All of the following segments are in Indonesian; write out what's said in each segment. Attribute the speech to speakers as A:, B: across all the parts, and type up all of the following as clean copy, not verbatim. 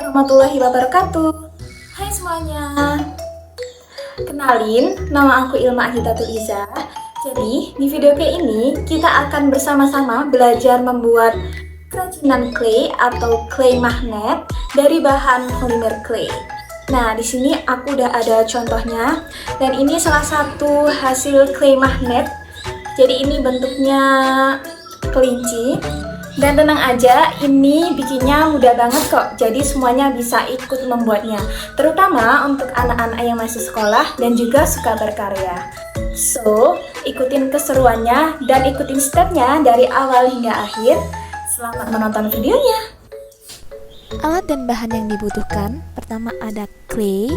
A: warahmatullahi wabarakatuh. Hai semuanya. Kenalin, nama aku Ilma Ahitatul Iza. Jadi, di video kayak ini kita akan bersama-sama belajar membuat kerajinan clay atau clay magnet dari bahan polimer clay. Nah, di sini aku udah ada contohnya dan ini salah satu hasil clay magnet. Jadi ini bentuknya kelinci. Dan tenang aja, ini bikinnya mudah banget kok. Jadi semuanya bisa ikut membuatnya. Terutama untuk anak-anak yang masih sekolah dan juga suka berkarya. So, ikutin keseruannya dan ikutin stepnya dari awal hingga akhir. Selamat menonton videonya.
B: Alat dan bahan yang dibutuhkan, pertama ada clay,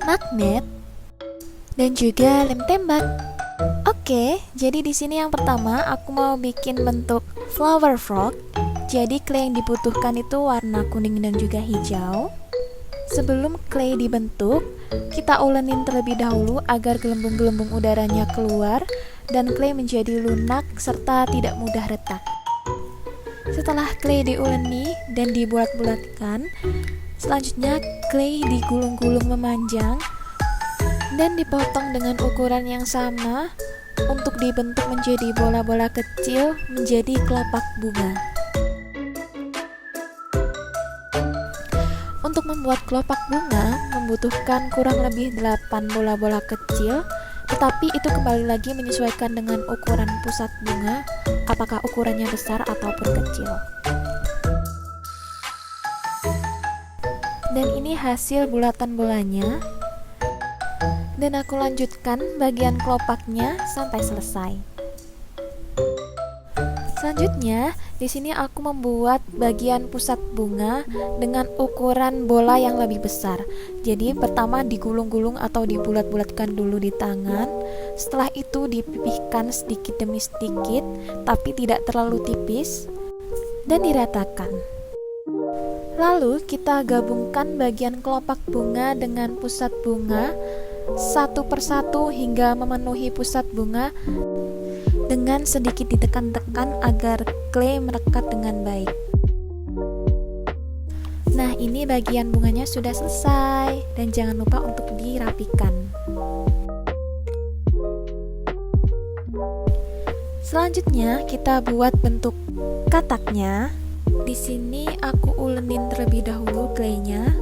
B: magnet, dan juga lem tembak. Oke, jadi di sini yang pertama aku mau bikin bentuk flower frog. Jadi clay yang dibutuhkan itu warna kuning dan juga hijau. Sebelum clay dibentuk, kita ulenin terlebih dahulu agar gelembung-gelembung udaranya keluar dan clay menjadi lunak serta tidak mudah retak. Setelah clay diuleni dan dibulat-bulatkan, selanjutnya clay digulung-gulung memanjang dan dipotong dengan ukuran yang sama untuk dibentuk menjadi bola-bola kecil menjadi kelopak bunga. Untuk membuat kelopak bunga membutuhkan kurang lebih 8 bola-bola kecil, tetapi itu kembali lagi menyesuaikan dengan ukuran pusat bunga, apakah ukurannya besar ataupun kecil. Dan ini hasil bulatan bolanya. Dan aku lanjutkan bagian kelopaknya sampai selesai. Selanjutnya, di sini aku membuat bagian pusat bunga dengan ukuran bola yang lebih besar. Jadi pertama digulung-gulung atau dibulat-bulatkan dulu di tangan. Setelah itu dipipihkan sedikit demi sedikit, tapi tidak terlalu tipis, dan diratakan. Lalu kita gabungkan bagian kelopak bunga dengan pusat bunga satu persatu hingga memenuhi pusat bunga dengan sedikit ditekan-tekan agar clay merekat dengan baik. Nah, ini bagian bunganya sudah selesai dan jangan lupa untuk dirapikan. Selanjutnya kita buat bentuk kataknya. Di sini aku ulenin terlebih dahulu claynya.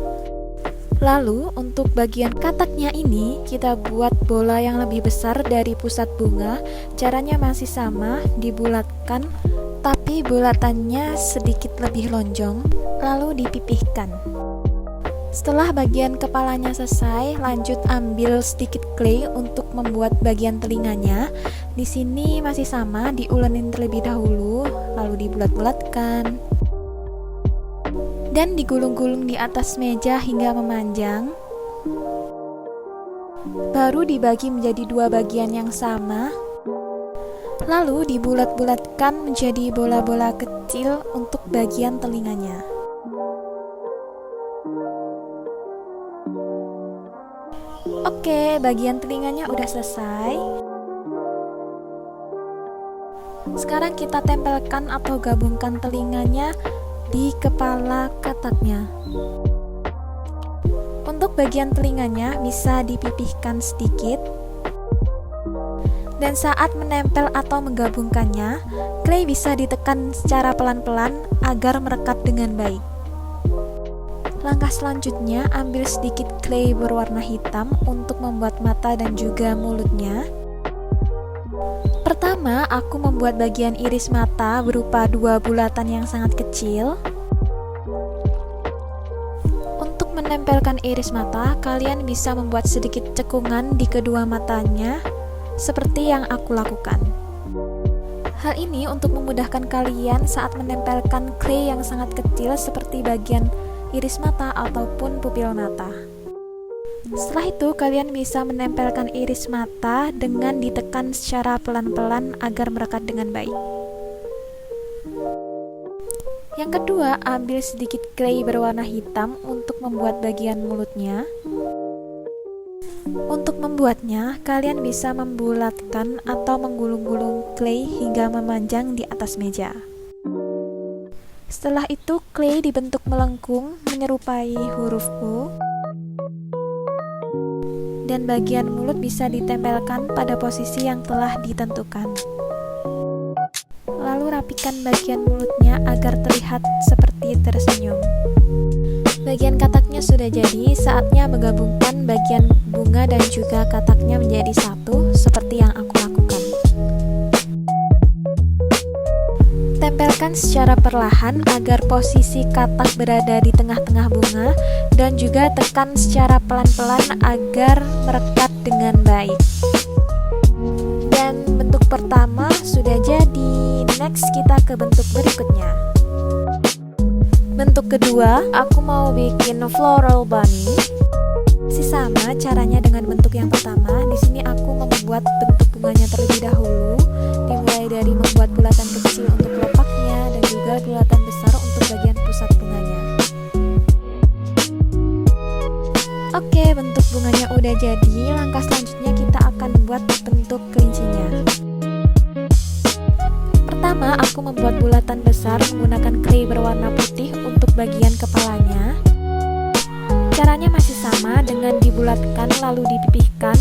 B: Lalu untuk bagian kataknya ini kita buat bola yang lebih besar dari pusat bunga. Caranya masih sama, dibulatkan tapi bulatannya sedikit lebih lonjong, lalu dipipihkan. Setelah bagian kepalanya selesai, lanjut ambil sedikit clay untuk membuat bagian telinganya. Di sini masih sama, diulenin terlebih dahulu, lalu dibulat-bulatkan dan digulung-gulung di atas meja hingga memanjang. Baru dibagi menjadi dua bagian yang sama, lalu dibulat-bulatkan menjadi bola-bola kecil untuk bagian telinganya. Oke, bagian telinganya udah selesai. Sekarang kita tempelkan atau gabungkan telinganya di kepala kataknya. Untuk bagian telinganya bisa dipipihkan sedikit. Dan saat menempel atau menggabungkannya, clay bisa ditekan secara pelan-pelan agar merekat dengan baik. Langkah selanjutnya, ambil sedikit clay berwarna hitam untuk membuat mata dan juga mulutnya. Pertama, aku membuat bagian iris mata berupa dua bulatan yang sangat kecil. Untuk menempelkan iris mata, kalian bisa membuat sedikit cekungan di kedua matanya, seperti yang aku lakukan. Hal ini untuk memudahkan kalian saat menempelkan clay yang sangat kecil seperti bagian iris mata ataupun pupil mata. Setelah itu, kalian bisa menempelkan iris mata dengan ditekan secara pelan-pelan agar merekat dengan baik. Yang kedua, ambil sedikit clay berwarna hitam untuk membuat bagian mulutnya. Untuk membuatnya, kalian bisa membulatkan atau menggulung-gulung clay hingga memanjang di atas meja. Setelah itu clay dibentuk melengkung menyerupai huruf O. Dan bagian mulut bisa ditempelkan pada posisi yang telah ditentukan. Lalu rapikan bagian mulutnya agar terlihat seperti tersenyum. Bagian kataknya sudah jadi, saatnya menggabungkan bagian bunga dan juga kataknya menjadi satu seperti yang aku lakukan. Tempelkan secara perlahan agar posisi katak berada di tengah-tengah bunga dan juga tekan secara pelan-pelan agar merekat dengan baik. Dan bentuk pertama sudah jadi. Next kita ke bentuk berikutnya. Bentuk kedua, aku mau bikin floral bunny. Masih sama caranya dengan bentuk yang pertama. Di sini aku membuat bentuk bunganya terlebih dahulu, dimulai dari membuat bulatan kecil untuk kelopaknya dan juga bulatan besar untuk bagian pusat bunganya. Oke, bentuk bunganya udah jadi. Langkah selanjutnya kita akan buat bentuk kelincinya. Pertama, aku membuat bulatan besar menggunakan clay berwarna putih untuk bagian kepalanya. Caranya masih sama dengan dibulatkan lalu dipipihkan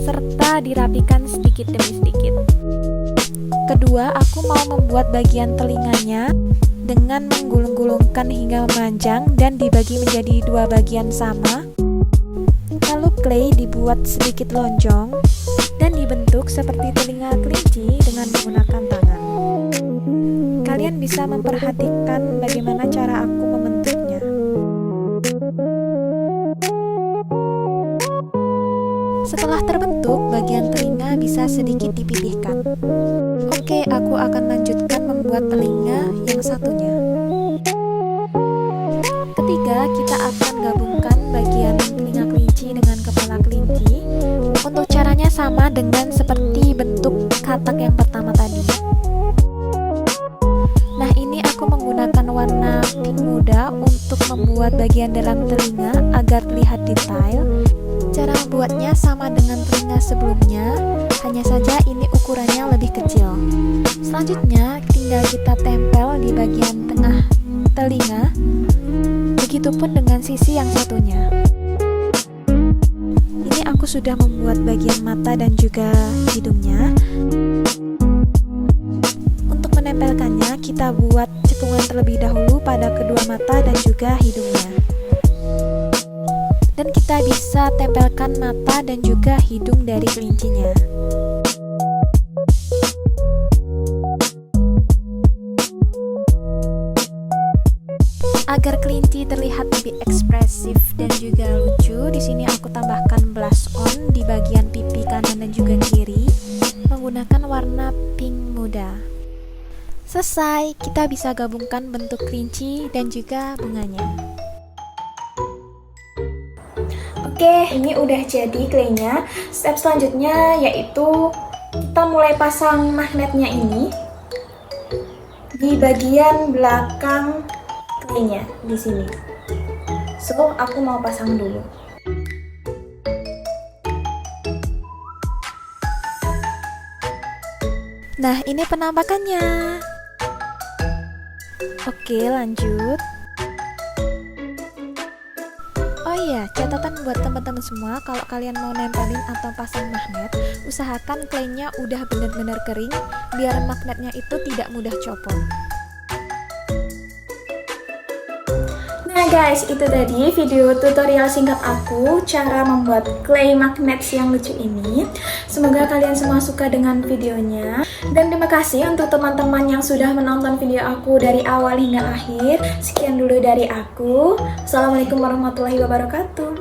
B: serta dirapikan sedikit demi sedikit. Kedua, aku mau membuat bagian telinganya dengan menggulung-gulungkan hingga memanjang dan dibagi menjadi dua bagian sama. Lalu clay dibuat sedikit lonjong dan dibentuk seperti telinga kelinci dengan menggunakan tangan. Kalian bisa memperhatikan bagaimana cara aku membentuknya. Setelah terbentuk, bagian telinga bisa sedikit dipipihkan. Oke, aku akan lanjutkan membuat telinga yang satunya. Ketiga, kita akan gabungkan bagian telinga kelinci dengan kepala kelinci. Untuk caranya sama dengan seperti bentuk katak yang pertama tadi. Nah, ini aku menggunakan warna pink muda untuk membuat bagian dalam telinga agar terlihat detail. Cara membuatnya sama dengan telinga sebelumnya, hanya saja ini ukurannya lebih kecil. Selanjutnya, tinggal kita tempel di bagian tengah telinga. Begitupun dengan sisi yang satunya. Ini aku sudah membuat bagian mata dan juga hidungnya. Untuk menempelkannya, kita buat cekungan terlebih dahulu pada kedua mata dan juga hidungnya. Dan kita bisa tempelkan mata dan juga hidung dari kelincinya. Agar kelinci terlihat lebih ekspresif dan juga lucu, di sini aku tambahkan blush on di bagian pipi kanan dan juga kiri menggunakan warna pink muda. Selesai, kita bisa gabungkan bentuk kelinci dan juga bunganya.
A: Oke, ini udah jadi claynya. Step selanjutnya yaitu kita mulai pasang magnetnya ini di bagian belakang claynya di sini. So, aku mau pasang dulu.
B: Nah, ini penampakannya. Oke, lanjut. Oh iya, catatan buat teman-teman semua, kalau kalian mau nempelin atau pasang magnet, usahakan claynya udah benar-benar kering, biar magnetnya itu tidak mudah copot.
A: Nah guys, itu tadi video tutorial singkat aku cara membuat clay magnet yang lucu ini. Semoga kalian semua suka dengan videonya. Dan terima kasih untuk teman-teman yang sudah menonton video aku dari awal hingga akhir. Sekian dulu dari aku. Assalamualaikum warahmatullahi wabarakatuh.